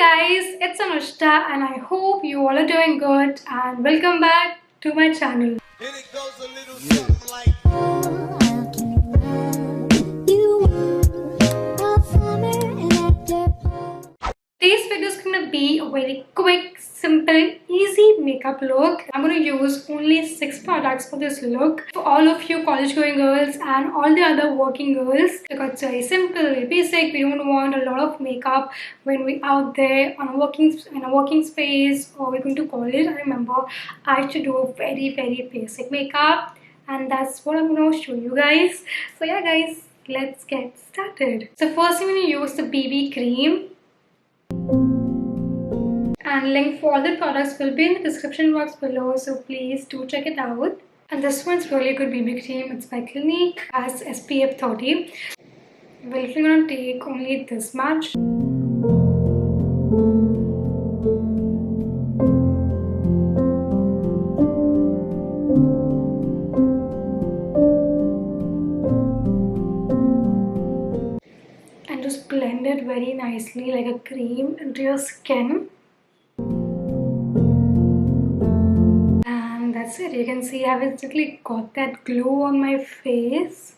guys, it's Anushtha and I hope you all are doing good and welcome back to my channel. And it goes a little something like Today's video is gonna be a very quick, simple, easy makeup look. I'm gonna use only 6 products for this look. For all of you college going girls and all the other working girls, because it's very simple, very basic. We don't want a lot of makeup when we're out there on in a working space or we're going to college. I remember I had to do a very basic makeup, and that's what I'm gonna show you guys. So yeah guys, let's get started. So first I'm gonna use the BB cream. And link for all the products will be in the description box below, so please do check it out. And this one's really good BB cream. It's by Clinique, has SPF 30. We're literally gonna take only this much. And just blend it very nicely like a cream into your skin. That's it. You can see I've instantly got that glow on my face.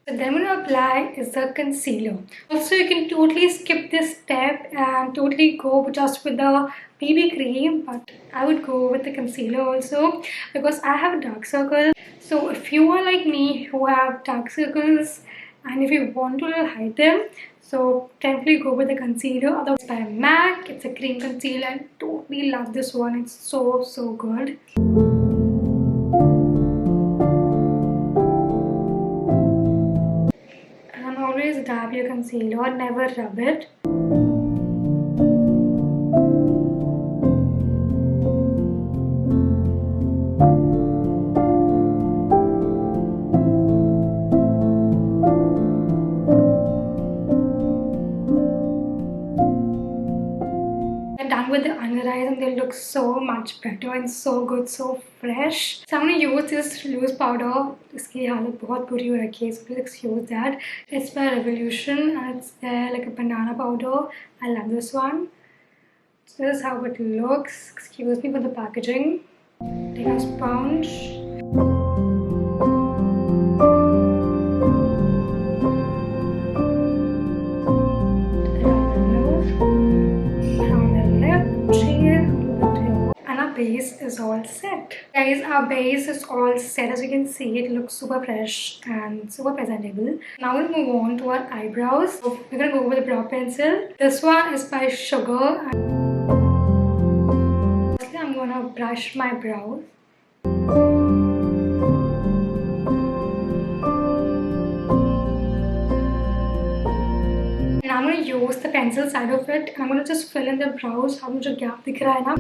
So then I'm going to apply is the concealer. Also, you can totally skip this step and totally go just with the BB cream, but I would go with the concealer also because I have dark circles. So if you are like me who have dark circles and if you want to hide them, so definitely go with the concealer. Otherwise, by MAC, it's a cream concealer. I totally love this one. It's so good. And always dab your concealer, never rub it. Done with the under eyes and they look so much better and so good, so fresh. So I'm going to use this loose powder. इसकी हालत बहुत बुरी हो रखी है, so please excuse that. It's by Revolution and it's there like a banana powder. I love this one. So this is how it looks. Excuse me for the packaging. Take a sponge. Base is all set. Guys, our base is all set. As you can see, it looks super fresh and super presentable. Now we'll move on to our eyebrows. So we're gonna go with a brow pencil. This one is by Sugar. Firstly, I'm gonna brush my brows. And I'm gonna use the pencil side of it and I'm gonna just fill in the brows. How much gap दिख रहा है ना?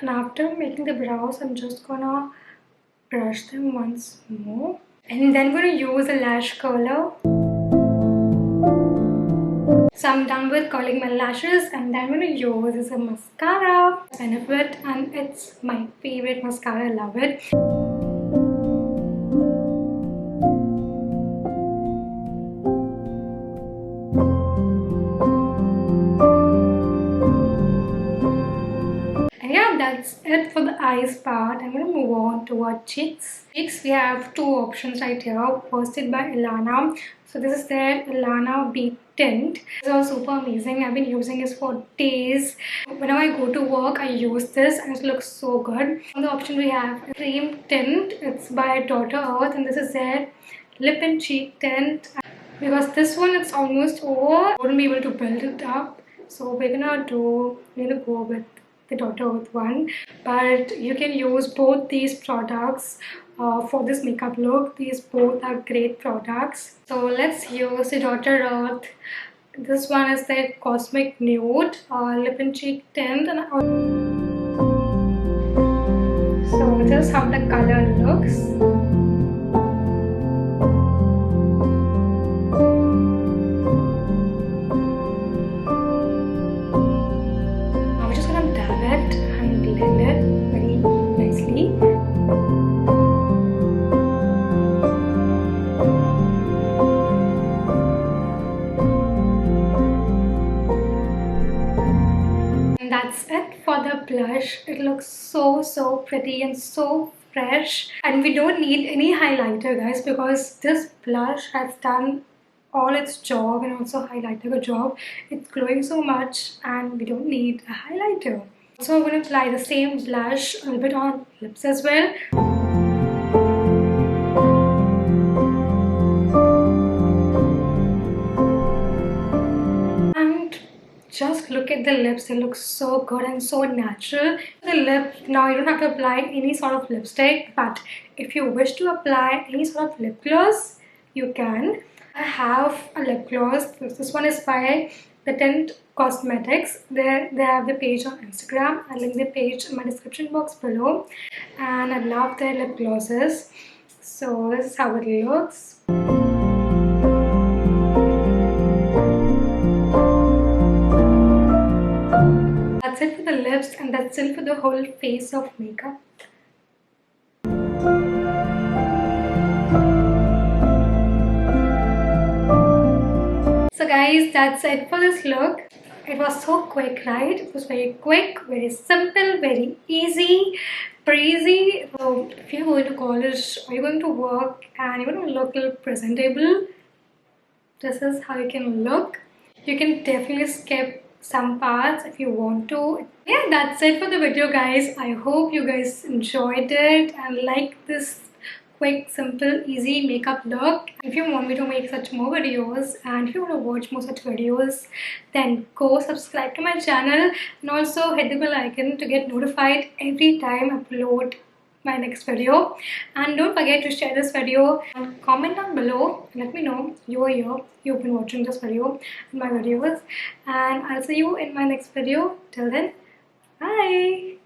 And after making the brows, I'm just gonna brush them once more. And then I'm gonna use a lash curler. So I'm done with curling my lashes and then I'm gonna use is a mascara. Benefit, and it's my favorite mascara, I love it. That's it for the eyes part. I'm going to move on to our cheeks. Cheeks, we have two options right here. First is by Ilana. So this is their Ilana Beat Tint. It's all super amazing. I've been using this for days. Whenever I go to work, I use this and it looks so good. On the option we have Cream Tint. It's by Dr. Earth and this is their Lip and Cheek Tint. Because this one it's almost over, I wouldn't be able to build it up. So we're gonna go with the Dr. Earth one, but you can use both these products for this makeup look. These both are great products. So let's use the Dr. Earth. This one is the Cosmic Nude Lip and Cheek Tint, and so this is how the color looks. blend it very nicely. And that's it for the blush. It looks so pretty and so fresh. And we don't need any highlighter, guys, because this blush has done all its job and also highlighter the job. It's glowing so much and we don't need a highlighter. So I'm going to apply the same blush a little bit on lips as well. And just look at the lips, they look so good and so natural. The lip, now you don't have to apply any sort of lipstick, but if you wish to apply any sort of lip gloss, you can. I have a lip gloss. This one is by the Tint Cosmetics. They have the page on Instagram. I'll link the page in my description box below. And I love their lip glosses. So this is how it looks. That's it for the lips and that's it for the whole face of makeup. So guys, that's it for this look. It was so quick, right? It was very quick, very simple, very easy, breezy. So if you're going to college or you're going to work and you want to look a little presentable, this is how you can look. You can definitely skip some parts if you want to. Yeah, that's it for the video, guys. I hope you guys enjoyed it and liked this quick, simple, easy makeup look. If you want me to make such more videos and if you want to watch more such videos, then go subscribe to my channel and also hit the bell icon to get notified every time I upload my next video. And don't forget to share this video and comment down below and let me know you are here, you've been watching this video and my videos, and I'll see you in my next video. Till then, bye.